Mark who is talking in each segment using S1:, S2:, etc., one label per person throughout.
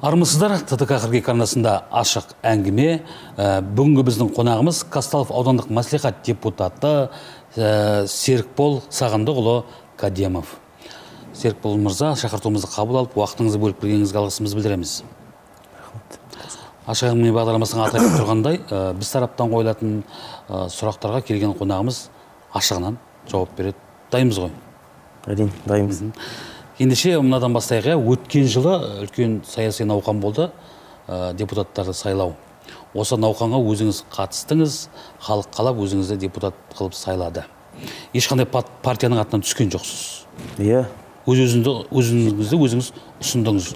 S1: Армысыздар, ТТК қырғи арнасында ашық әңгіме. Бүгінгі біздің қонағымыз Казталов аудандық мәслихат депутаты Серікбол Сағындықұлы Кадемов. Серікбол мырза, шақыртуымызды қабыл алып, уақытыңызды бөліп бергеніңізге алғысымызды білдіреміз. Ашық әңгіме бағдарламасының атап тұрғандай, біз тараптан қойылатын сұрақтарға келген қонағымыз ашығынан жауап береді. Дайынбыз ғой?
S2: Әрине, дайынбыз.
S1: Ендеше мынадан бастайық. Өткен жылы үлкен саяси науқан болды, депутаттарды сайлау. Осы науқанға өзіңіз қатыстыңыз, халық қалап өзіңізді депутат қылып сайлады. Ешқандай партияның атынан түскен жоқсыз.
S2: Иә.
S1: Өзіңізді өзіңіз ұсындыңыз.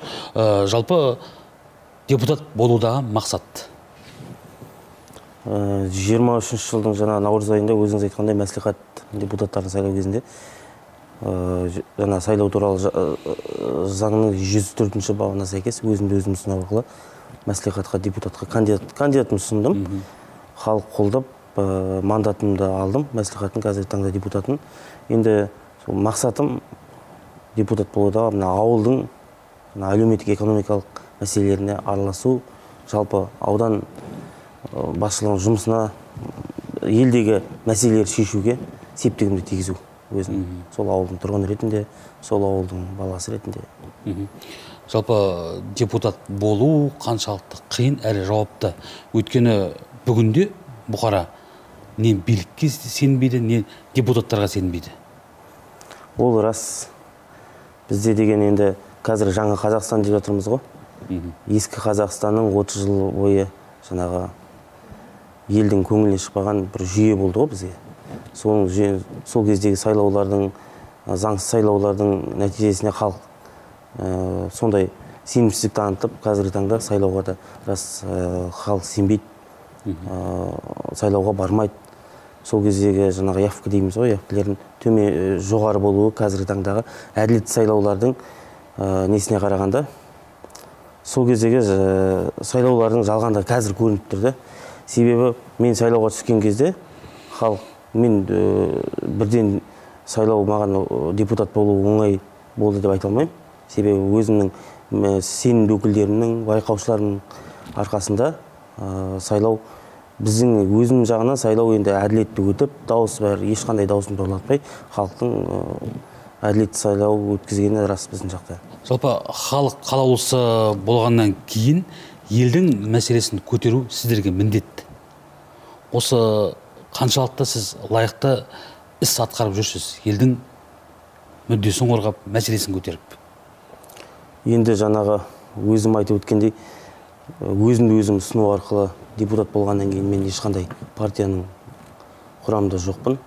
S1: Жалпы депутат болудағы мақсат?
S2: 23 жылдың жаңа наурыз айында өзіңіз айтқандай мәслихат депутаттарын сайлау кезінде жаңа сайлау туралы заңның 104-ші бабына сәйкес өзімді өзім ұсыну арқылы мәслихатқа депутатқа кандидатымды ұсындым. Халық қолдап мандатымды алдым, мәслихаттың қазіргі таңда депутатын. Енді мақсатым депутат болудағы мына ауылдың әлеуметтік экономикалық мәселелеріне араласу, жалпы аудан басшылығының жұмысына, елдегі мәселелерді шешуге септігімді тигізу. Өзім сол ауылдың тұрғыны ретінде, сол ауылдың баласы ретінде.
S1: Жалпы депутат болу қаншалықты қиын әрі жауапты. Өйткені бүгінде Бұқара не билікке сенбейді, не депутаттарға сенбейді.
S2: Ол рас. Бізде деген енді қазір жаңа Қазақстан деп жатырмыз ғой. Ескі Қазақстанның 30 жыл бойы жаңағы елдің көңіліне шықпаған бір жүйе болды ғой бізге. Сол кездегі сайлаулардың, заңсыз сайлаулардың нәтижесіне халық сондай сенімсіздік танытып, қазіргі таңда сайлауға да рас халық сенбейді, сайлауға бармайды. Сол кездегі жаңағы явка дейміз ғой, явкалердің жоғары болуы қазіргі таңдағы әділетті сайлаулардың несіне қарағанда сол кездегі сайлаулардың жалғандығы қазір көрініп тұрды. Себебі мен сайлауға түскен кезде халық мен бірден сайлау маған депутат болу оңай болды деп айта алмаймын. Себебі өзімнің сенімді өкілдерімнің, байқаушыларымның арқасында сайлау біздің өзім жағынан сайлау енді әділетті өтіп, дауыс бәрі ешқандай дауысын торлатпай, халықтың әділетті сайлау өткізгені рас біздің жақта.
S1: Жалпы халық қалаулысы болғаннан кейін елдің мәселесін көтеру сіздерге міндет. Осы қаншалықты сіз лайықты іс атқарып жүрсіз, елдің мүддесін қорғап, мәселесін көтеріп?
S2: Енді жаңағы өзім айтып өткендей, өзімді өзім ұсыну арқылы депутат болғаннан кейін мен ешқандай партияның құрамында жоқпын.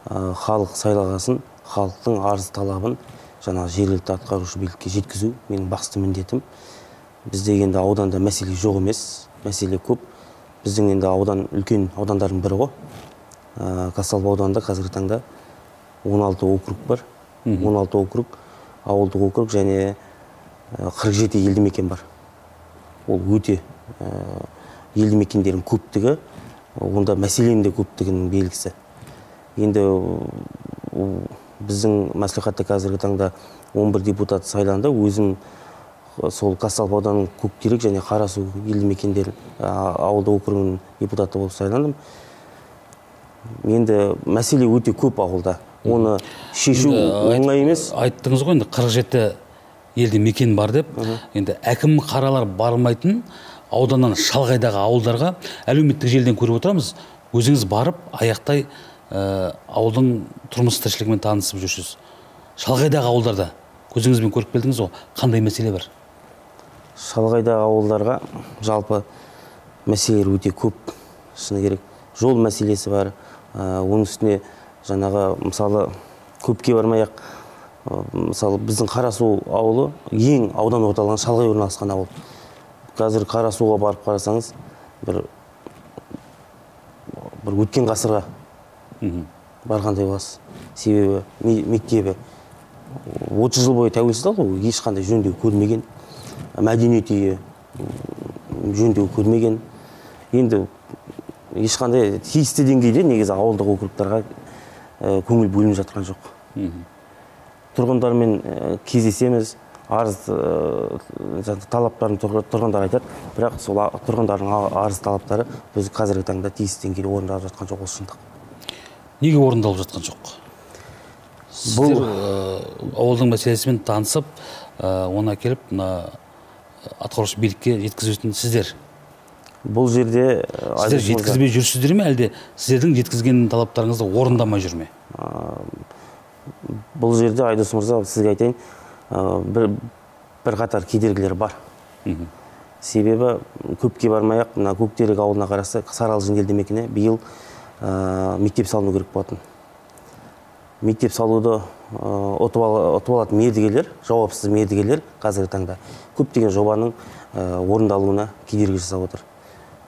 S2: Халық сайлағасын, халықтың арыз талабын жаңағы жергілікті атқарушы билікке жеткізу менің басты міндетім. Бізде енді ауданда мәселе жоқ емес, мәселе көп. Біздің енді аудан үлкен аудандардың бірі ғой. Казталов ауданында қазіргі таңда 16 округ бар. 16 округ, ауылдық округ және 47 елді мекен бар. Ол өте елді мекендердің көптігі, онда мәселенің де көптігінің белгісі. Енді біздің мәслихатта қазіргі таңда 11 депутат сайланды. Өзім сол Казталов ауданының Көктерек және Қарасу елді мекендер ауылдық округінің депутаты болып сайландым. Енді мәселе өте көп ауылда. Оны шешу оңай емес.
S1: Айттыңыз ғой, енді 47 елді мекен бар деп. Енді әкім қаралар бармайтын ауданнан шалғайдағы ауылдарға әлеуметтік желіден көріп отырамыз. Өзіңіз барып, аяқтай ауылдың тұрмыс тіршілігімен танысып жүрсіз. Шалғайдағы ауылдарда көзіңізбен көріп келдіңіз ғой, қандай мәселе бар?
S2: Шалғайдағы ауылдарға жалпы мәселелер өте көп, шыны керек. Жол мәселесі бар. Оның үстіне жаңағы мысалы көпке бармай-ақ, мысалы біздің Қарасу ауылы ең аудан орталығынан шалғай орналасқан ауыл. Қазір Қарасуға барып қарасаңыз, бір өткен ғасырға барғандай боласыз. Себебі мектебі 30 жыл бойы тәуелсіз алды, ешқандай жөндеу көрмеген, мәдениет үйі жөндеу көрмеген. Енді ешқандай тиісті деңгейде негізі ауылдық округтарға көңіл бөлініп жатқан жоқ. Тұрғындармен кездесеміз, арыз талаптарын тұрғындар айтады, бірақ сол тұрғындардың арыз талаптары біз қазіргі таңда тиісті деңгейде орындалып жатқан жоқ, ол шындық.
S1: Неге орындалып жатқан жоқ? Сіздер ауылдың мәселесімен танысып, оны әкеліп атқарушы билікке жеткізетін сіздер.
S2: Бұл жерде
S1: сіздер жеткізбей жүрсіздер ме, әлде сіздердің жеткізген талаптарыңызды орындамай жүр ме?
S2: Бұл жерде Айдос мырза, сізге айтайын, бір қатар кедергілер бар. Себебі көпке бармай-ақ, мына Көктерек ауылына қарасты Саралжын елді мекені биыл мектеп салыну керек болатын. Мектеп салуды ұтып алатын мердігерлер, жауапсыз мердігерлер қазіргі таңда көптеген жобаның орындалуына кедергі жасап отыр.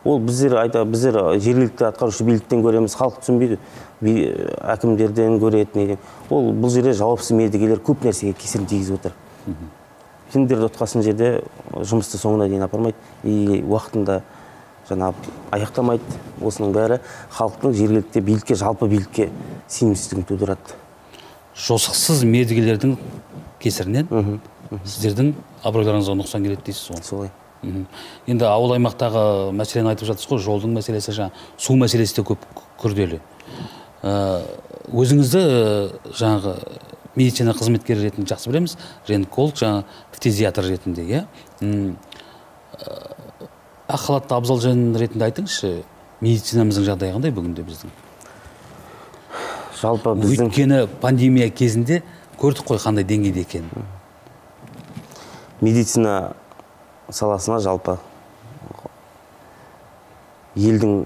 S2: Ол біздер жергілікті атқарушы биліктен көреміз, халық түсінбейді, әкімдерден көретін. Ол бұл жерде жауапсыз мердігерлер көп нәрсеге кесірін тигізіп отыр. Тендерді ұтқасын жерде жұмысты соңына дейін апармайды, уақытында аяқтамайды. Осының бәрі халықтың жергілікті билікке, жалпы билікке сенімсіздігін тудырады.
S1: Жосықсыз мердігерлердің кесірінен сіздердің абыройларыңызға нұқсан келеді дейсіз ғой?
S2: Солай.
S1: Енді ауыл аймақтағы мәселені айтып жатсыз ғой, жолдың мәселесі, су мәселесі де көп күрделі. Өзіңізді жаңағы медицина қызметкері ретінде жақсы білеміз, рентгенолог, фтизиатр ретінде, ақ халатты абзал жан ретінде айтыңызшы, медицинамыздың жағдайы қандай бүгінде біздің?
S2: Жалпы біздің...
S1: Өйткені пандемия кезінде көрдік қой қандай деңгейде екенін.
S2: Медицина саласына жалпы елдің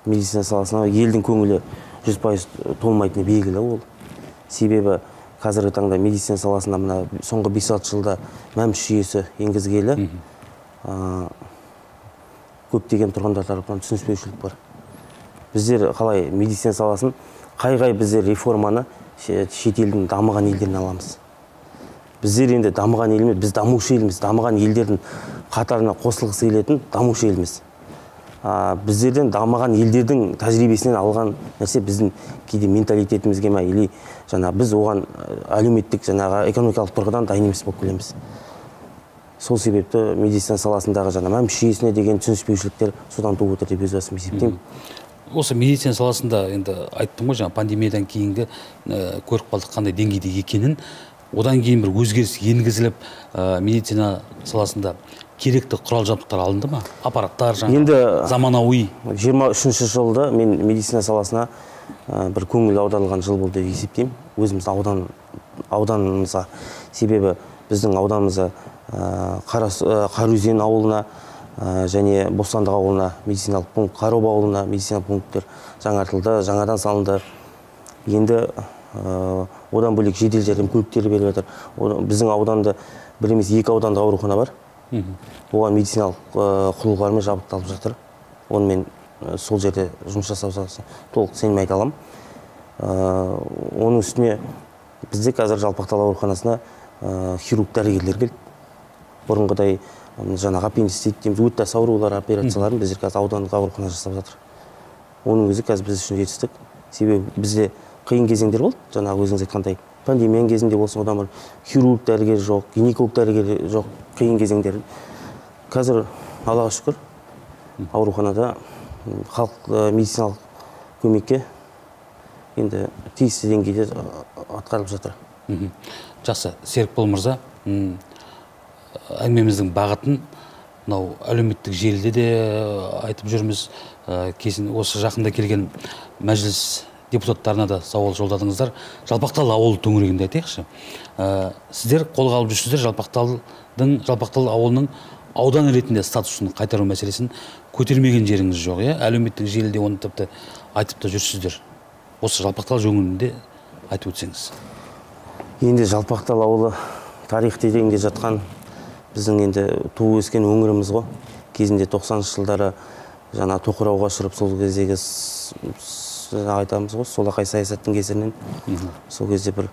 S2: медицина саласына елдің көңілі 100% толмайтыны белгілі ол. Себебі қазіргі таңда медицина саласында мына соңғы 5-6 жылда мәмс жүйесі енгізгелі көптеген тұрғындар тарапынан түсініспеушілік бар. Біздер қалай медицина саласын, қай біздер реформаны шетелдің дамыған елдерін аламыз. Біздер енді дамыған елміз, біз дамушы елміз, дамыған елдердің қатарына қосылғысы келетін дамушы елміз. Біздерден дамыған елдердің тәжірибесінен алған нәрсе біздің кейде менталитетімізге ме, или біз оған әлеуметтік экономикалық тұрғыдан дайын емес болып келеміз. Сол себепті медицина саласындағы мәмс жүйесіне деген түсініспеушіліктер содан туып отыр деп өз басым есептеймін.
S1: Осы медицина саласында енді айттым ғой, пандемиядан кейінгі көріп қалдық қандай деңгейде екенін, одан кейін бір өзгеріс енгізіліп, медицина саласында керекті құрал жабдықтар алынды ма? Аппараттар, заманауи.
S2: 23-ші жылда мен медицина саласына бір көңіл аударылған жыл болды деп есептеймін. Өзіміздің ауданымызға, себебі біздің ауданымызға Қараөзен ауылына және Бостандық ауылына медициналық пункт, Қароб ауылына медициналық пункттер жаңартылды, жаңадан салынды. Енді одан бөлек жедел жәрдем көліктері беріп жатыр. Біздің ауданда бір емес 2 ауданда аурухана бар. Оған медициналық құрылғылармен жабдықталып жатыр. Онымен сол жерде жұмыс жасау толық сенім айта аламын. Оның үстіне бізде қазір Жалпақтал ауруханасына хирург дәрігерлер келді. Бұрынғыдай аппендицит дейміз, өттас аурулар операцияларын біздер қазір аудандық аурухана жасап жатыр. Оның өзі қазір біз үшін жетістік. Себебі бізде қиын кезеңдер болды, өзіңіз айтқандай. Пандемия кезінде болсын, одан бұрын хирург дәрігер жоқ, гинеколог дәрігер жоқ, қиын кезеңдер. Қазір Аллаға шүкір, ауруханада халық медициналық көмекке енді тиісті деңгейде атқарылып жатыр.
S1: Жақсы, Серікбол мырза, әңгімеміздің бағытын мынау әлеуметтік желіде де айтып жүрміз. Осы жақында келген мәжіліс депутаттарына да сауал жолдадыңыздар. Жалпақтал ауыл төңірегінде айтайықшы. Сіздер қолға алып жүрсіздер Жалпақтал ауылының аудан ретінде статусын қайтару мәселесін көтермеген жеріңіз жоқ, әлеуметтік желіде оны тіпті айтып та жүрсіздер. Осы Жалпақтал жөнінде айтып өтсеңіз.
S2: Енді Жалпақтал ауылы тарих тереңде жатқан біздің енді туып өскен өңіріміз ғой. Кезінде 90-шы жылдары тоқырауға ұшырап, сол кездегі айтамыз ғой, солақай саясаттың кесірінен сол кезде бір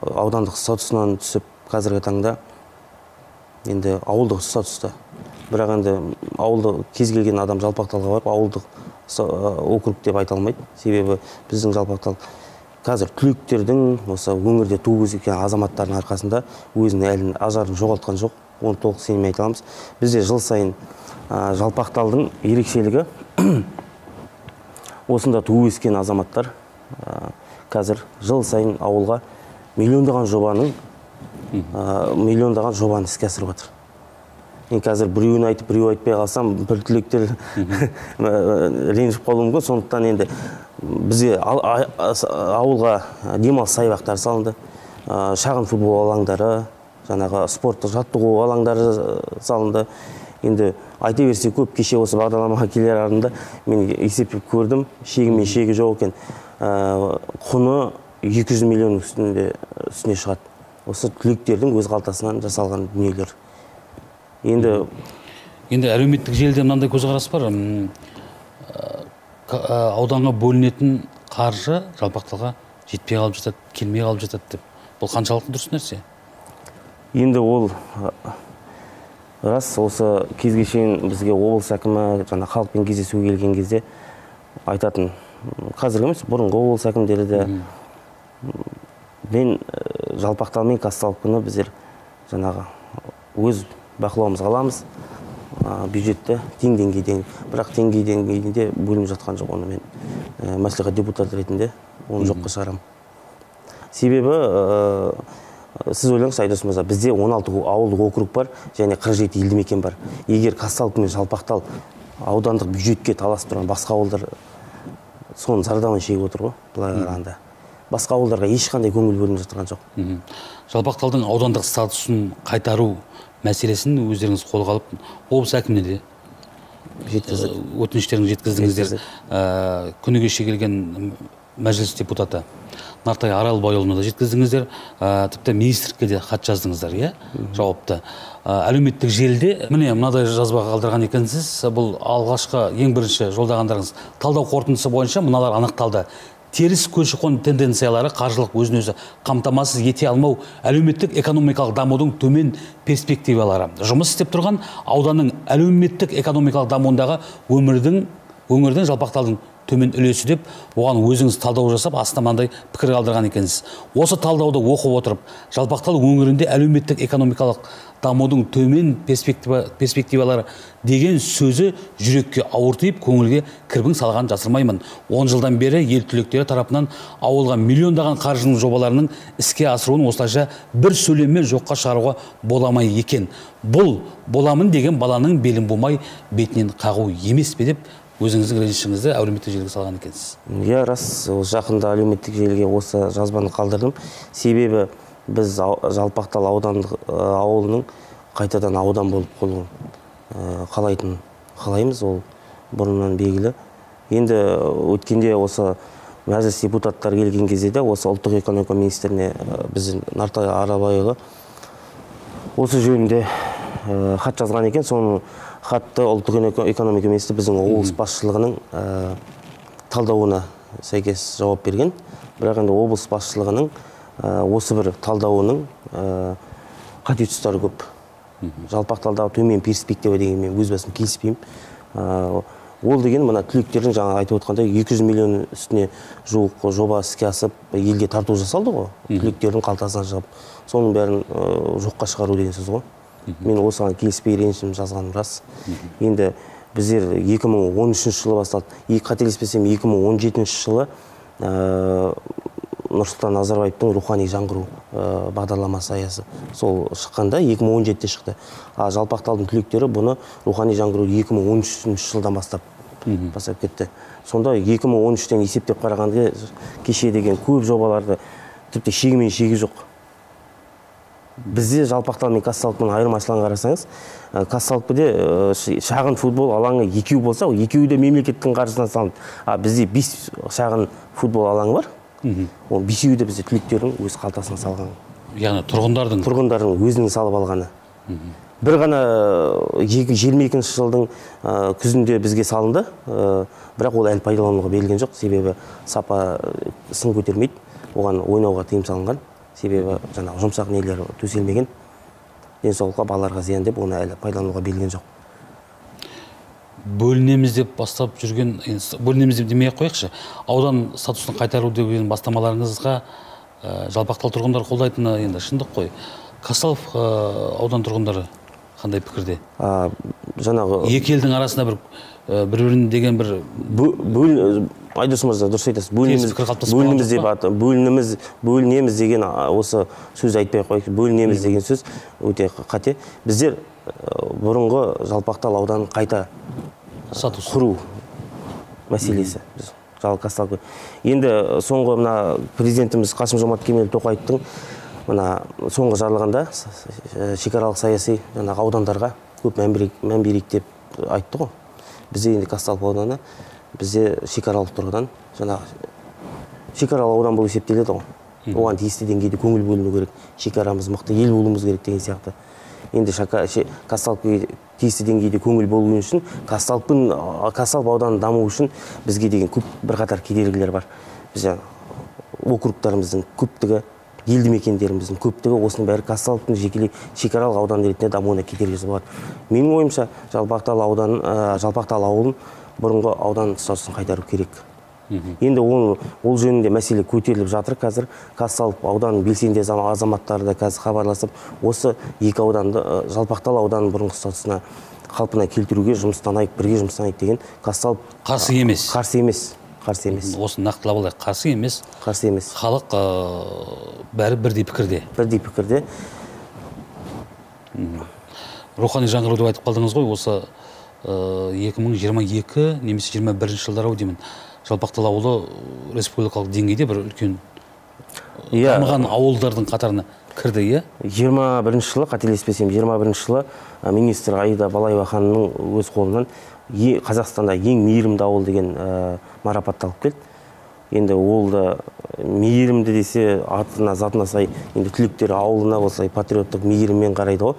S2: аудандық статусынан түсіп, қазіргі таңда енді ауылдық статуста. Бірақ енді ауылды кез келген адам Жалпақталға барып, ауылдық округ деп айта алмайды. Себебі біздің Жалпақтал қазір түлектердің осы өңірде туып өскен азаматтардың арқасында өзінің әлін ажарын жоғалтқан жоқ. Оны толық сеніммен айта аламыз. Бізде жыл сайын Жалпақталдың ерекшелігі осында туып өскен азаматтар қазір жыл сайын ауылға миллиондаған жобаны іске асырып жатыр. Мен қазір біреуін айтып, біреу айтпай қалсам, бір түлектер ренжіп қалуы мүмкін. Сондықтан енді бізге ауылға демалыс саябақтары салынды, шағын футбол алаңдары, жаңағы спорттық жаттығу алаңдары салынды. Енді айта берсе көп, кеше осы бағдарламаға келер алдында мен есептеп көрдім, шегі мен шегі жоқ екен. Құны 200 миллион үстіне шығады. Осы түлектердің өз қалтасынан жасалған дүниелер.
S1: Енді әлеуметтік желіде мынандай көзқарас бар. Ауданға бөлінетін қаржы Жалпақталға жетпей қалып жатады, келмей қалып жатады деп. Бұл қаншалықты дұрыс нәрсе?
S2: Енді ол рас, осы кезге шейін бізге облыс әкімі жаңа халықпен кездесуге келген кезде айтатын, қазіргі емес, бұрынғы облыс әкімдері де мен Жалпақтал мен Казталовкіні біздер жаңағы өз бақылауымызға аламыз, бюджетті тең деңгейден, бірақ тең деңгейінде бөлініп жатқан жоқ. Оны мен мәслихат депутаты ретінде оны жоққа шығарамын. Себебі сіз ойлаңыз, Айдос мырза, бізде 16 ауылдық округ бар және 47 елді мекен бар. Егер Казталовка мен Жалпақтал аудандық бюджетке таласып тұрған басқа ауылдар соның зардабын шегіп отыр ғой, былай қарағанда. Басқа ауылдарға ешқандай көңіл бөлініп жатқан жоқ.
S1: Жалпақталдың аудандық статусын қайтару мәселесін өздеріңіз қолға алып, облыс әкіміне де өтініштерін жеткіздіңіздер. Күні кеше келген мәжіліс депутаты Нартай Аралбайұлына да жеткіздіңіздер. Тіпті министрлікке де хат жаздыңыздар, жауапты. Әлеуметтік желіде міне мынадай жазбаға қалдырған екенсіз. Бұл алғашқы ең бірінші жолдағандарыңыз талдау қорытындысы бойынша мыналар анықталды. Теріс көші-қон тенденциялары қаржылық өзін-өзі қамтамасыз ете алмау, әлеуметтік экономикалық дамудың төмен перспективалары. Жұмыс істеп тұрған ауданның әлеуметтік экономикалық дамуындағы өңірдің Жалпақталдың төмен үлесі деп, оған өзіңіз талдау жасап, астына мынандай пікір қалдырған екенсіз. Осы талдауды оқып отырып, Жалпақтал өңірінде әлеуметтік экономикалық дамудың төмен перспективалары деген сөзі жүрекке ауыр тиіп, көңілге кірбің салған жасырмаймын. 10 жылдан бері ел түлектері тарапынан ауылға миллиондаған қаржының жобаларының іске асыруын осылайша бір сөйлеммен жоққа шығаруға боламай екен. Бұл боламын деген баланың белін бумай бетінен қағу емес пе деп өзіңіздің ренішіңізді әлеуметтік желіге салған екенсіз.
S2: Рас, жақында әлеуметтік желіге осы жазбаны қалдырдым. Себебі біз Жалпақтал ауылының қайтадан аудан болып қалуын қалаймыз, ол бұрыннан белгілі. Енді өткенде осы мәжіліс депутаттары келген кезде де осы ұлттық экономика министріне біз Нартай Аралбайұлы осы жөнінде хат жазған екен. Соның хатты ұлттық экономика министрі біздің облыс басшылығының талдауына сәйкес жауап берген. Бірақ енді облыс басшылығының осы бір талдауының қате тұстары көп. Жалпақталдағы төмен перспектива деген мен өз басым келіспеймін. Ол деген мына түлектердің жаңа айтып отқандай 200 миллион үстіне жуық жоба іске асып, елге тарту жасалды ғой, түлектердің қалтасынан шығып. Соның бәрін жоққа шығару деген сөз ғой. Мен осыған келіспей ренішім жазғаным рас. Енді біздер 2013 жылы басталды. Қателеспесем 2017 жылы Нұрсұлтан Назарбаевтың рухани жаңғыру бағдарламасы аясы сол шыққанда 2017-те шықты. Жалпақталдың түлектері бұны рухани жаңғыру 2013 жылдан бастап кетті. Сонда 2013-тен есептеп қарағанда кеше деген көп жобаларды тіпті шегі мен шегі жоқ. Бізде Жалпақтал мен Казталовкінің айырмашылығын қарасаңыз, Казталовкіде шағын футбол алаңы екеу болса, екеуі де мемлекеттің қаржысынан салынды. Бізде 5 шағын футбол алаңы бар. Ол 5-еуі де бізде түлектердің өз қалтасына салған.
S1: Яғни тұрғындардың
S2: өзінің салып алғаны. Бір ғана 22 жылдың күзінде бізге салынды, бірақ ол әлі пайдалануға берілген жоқ. Себебі сапа сын көтермейді, оған ойнауға тыйым салынған. Себебі жаңағы жұмсақ нелер төселмеген, денсаулыққа балаларға зиян деп оны әлі пайдалануға берілген жоқ.
S1: бөлінеміз деп бастап жүрген, бөлінеміз деп демей ақ қояйықшы, аудан статусын қайтару деген бастамаларыңызға жалпақтал тұрғындар қолдайтыны енді шындық қой. Казталов аудан тұрғындары қандай пікірде?
S2: Жаңағы
S1: екі елдің арасында бір-бірін деген бір
S2: Айдос мырза, дұрыс айтасыз. Бөлінеміз деген осы сөз айтпай ақ қояйық. Бөлінеміз деген сөз өте қате. Біздер бұрынғы Жалпақтал ауданын қайта құру мәселесі. Казталов. Енді соңғы мына президентіміз Қасым-Жомарт Кемел Тоқаевтың мына соңғы жарлығында шекаралық саяси аудандарға көп мән берейік деп айтты ғой. Бізде енді Казталов ауданы бізде шекаралық тұрғыдан шекаралық аудан болып есептеледі ғой. Оған тиісті деңгейде көңіл бөліну керек. Шекарамыз мықты, ел болуымыз керек деген сияқты. Енді Казталовқа тиісті деңгейде көңіл болу үшін, Казталов ауданының дамуы үшін бізге деген көп бірқатар кедергілер бар. Бізде округтарымыздың көптігі, елді мекендеріміздің көптігі, осының бәрі Казталовтың жекелей шекаралық аудан ретінде дамуына кедергісі бар. Менің ойымша, Жалпақтал ауылын бұрынғы аудан статусын қайтару керек. Енді ол жөнінде мәселе көтеріліп жатыр қазір. Казталов ауданының белсенді азаматтары да қазір хабарласып, осы екі ауданды, Жалпақтал ауданының бұрынғы статусына қалпына келтіруге бірге жұмыстанайық деген. Казталов
S1: қарсы емес.
S2: Қарсы емес.
S1: Осы нақтылап алайық, қарсы емес.
S2: Қарсы емес.
S1: Халық бәрі бірдей пікірде.
S2: Бірдей пікірде.
S1: Рухани жаңғыру деп айтып қалдыңыз ғой, осы 2022 немесе 21 жылдары деймін. Жалпақтал ауылы республикалық деңгейде бір үлкен дамыған ауылдардың қатарына кірді, иә?
S2: 21 жылы, қателеспесем, 21 жылы министр Аида Балаева ханымның өз қолынан Қазақстанда ең мейірімді ауыл деген марапатталып келді. Енді ол да мейірімді десе, затына сай, енді түлектері ауылына болса, патриоттық мейіріммен қарайды ғой.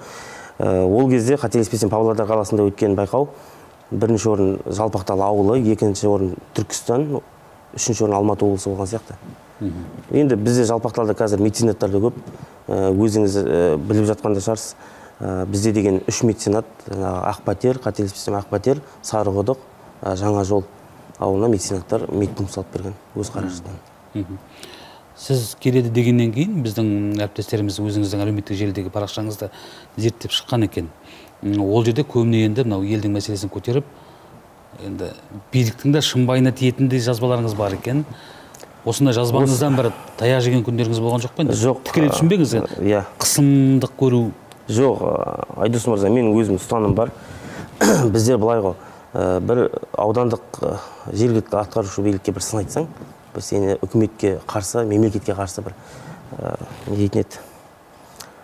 S2: Ол кезде, қателеспесем, Павлодар қаласында өткен байқау, бірінші орын Жалпақтал ауылы, екінші орын Түркістан, үшінші орын Алматы облысы болған сияқты. Енді бізде Жалпақталда қазір меценаттар да көп. Өзіңіз біліп жатқанда шығарсыз. Бізде деген 3 меценат, Ақпатер, қателеспесем Ақпатер, Сарықұдық, Жаңажол ауылына меценаттар медпункт салып берген өз қаражатынан.
S1: Сіз келеді дегеннен кейін біздің әріптестеріміз өзіңіздің әлеуметтік желідегі парақшаңызды зерттеп шыққан екен. Ол жерде көбіне енді мынау елдің мәселесін көтеріп, енді биліктің де шымбайына тиетіндей жазбаларыңыз бар екен. Осындай жазбаңыздан бір таяқ жеген күндеріңіз болған жоқ па енді?
S2: Жоқ.
S1: Тікелей түсінбеңіз. Қысымдық көру.
S2: Жоқ, Айдос мырза, менің өзім ұстаным бар. Біздер былай ғой, бір аудандық жергілікті атқарушы билікке бір сын айтсаң, бір сені үкіметке қарсы, мемлекетке қарсы бір не дейтін еді.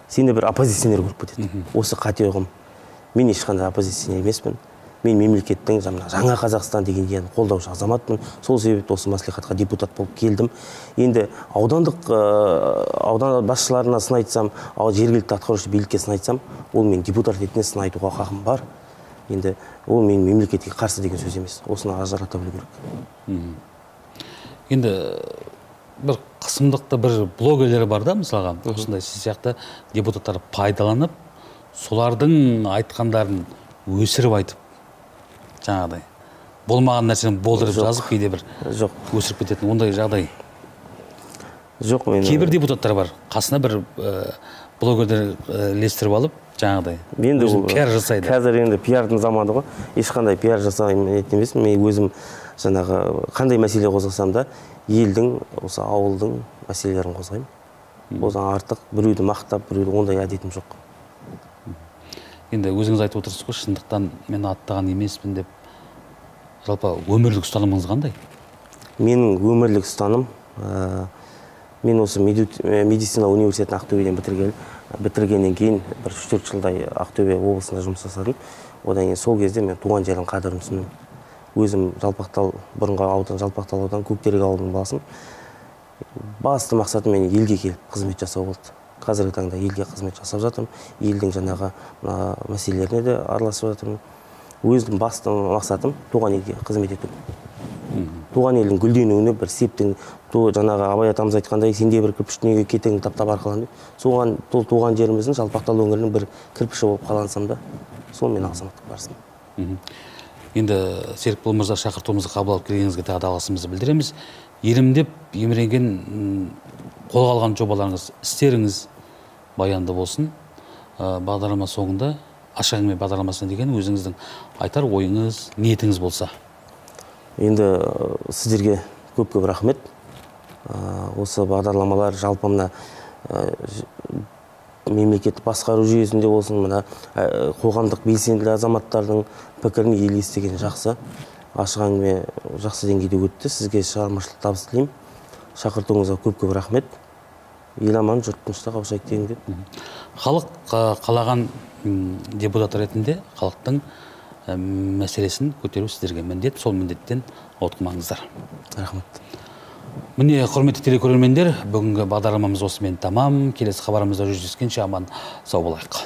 S2: Сені бір оппозиционер көріп кетеді. Осы қате ұғым. Мен ешқандай оппозиционер емеспін. Мен мемлекеттің жаңа Қазақстан деген идеяны қолдаушы азаматпын. Сол себепті осы мәслихатқа депутат болып келдім. Енді аудан басшыларына сын айтсам, жергілікті атқарушы билікке сын айтсам, ол мен депутат ретінде сын айтуға хақым бар. Енді ол мен мемлекетке қарсы деген сөз емес. Осыны ажырата білу керек.
S1: Енді бір қысымдықты бір блогерлер бар да, мысалға, осындай сіз сияқты депутаттар пайдаланып, солардың айтқандарын өсіріп айтып, жаңағыдай болмаған нәрсені болдырып жазып, кейде бір өсіріп кететін ондай жағдай.
S2: Жоқ, мен
S1: кейбір депутаттар бар, қасына бір блогерлер ілестіріп алып, жаңағыдай өзім пиар жасайды.
S2: Қазір енді пиардың заманы ғой, ешқандай пиар жасаймын емеспін. Мен өзім жаңағы қандай мәселе қозғасам да, елдің, осы ауылдың мәселелерін қозғаймын. Одан артық біреуді мақтап, біреуді ондай әдетім жоқ.
S1: Енді өзіңіз айтып отырсыз ғой, шындықтан мен аттаған емеспін деп. Жалпы өмірлік ұстанымыңыз қандай?
S2: Менің өмірлік ұстаным, мен осы медицина университетін Ақтөбеден бітіргеннен кейін бір 3-4 жылдай Ақтөбе облысында жұмыс жасадым. Одан кейін сол кезде мен туған жердің қадірін түсіндім. Өзім бұрынғы аудан Жалпақтал аудан Көктерек ауылының баласымын. Басты мақсатым мен елге келіп қызмет жасау болды. Қазіргі таңда елге қызмет жасап жатырмын. Елдің жаңағы мәселелеріне де араласып жатырмын. Өзім басты мақсатым туған елге қызмет ету. Туған елдің гүлденуіне бір септің, жаңағы Абай атамыз айтқандай, сенде бір кірпіш дүниеге кетеңді таптап арқалан деп. Соған туған жеріміздің Жалпақтал өңірінің бір кірпіші болып қалансам да, сол мен азаматтық парызым.
S1: енді Серікбол мырза шақыртуымызды қабыл алып келгеніңізге тағы да алғысымызды білдіреміз. Елімдеп еміренген қолға алған жобаларыңыз, істеріңіз баянды болсын. Бағдарлама соңында ашық әңгіме бағдарламасына деген өзіңіздің айтар ойыңыз, ниетіңіз болса.
S2: Енді сіздерге көп-көп рахмет. Осы бағдарламалар жалпы мына мемлекеттік басқару жүйесінде болсын, мына қоғамдық белсенді азаматтардың пікірін ел естіген жақсы. Ашық әңгіме жақсы деңгейде өтті. Сізге шығармашылық табыс тілеймін. Шақыртуыңызға көп-көп рахмет. Ел аман, жұрт тыныштықта қауышайық дегім келеді.
S1: Халық қалаған депутат ретінде халықтың мәселесін көтеру сіздерге міндет, сол міндеттен ауытқымаңыздар.
S2: Рахмет.
S1: Міне, құрметті телекөрермендер, бүгінгі бағдарламамыз осымен тамам. Келесі хабарымызда жүздескенше аман сау болайық.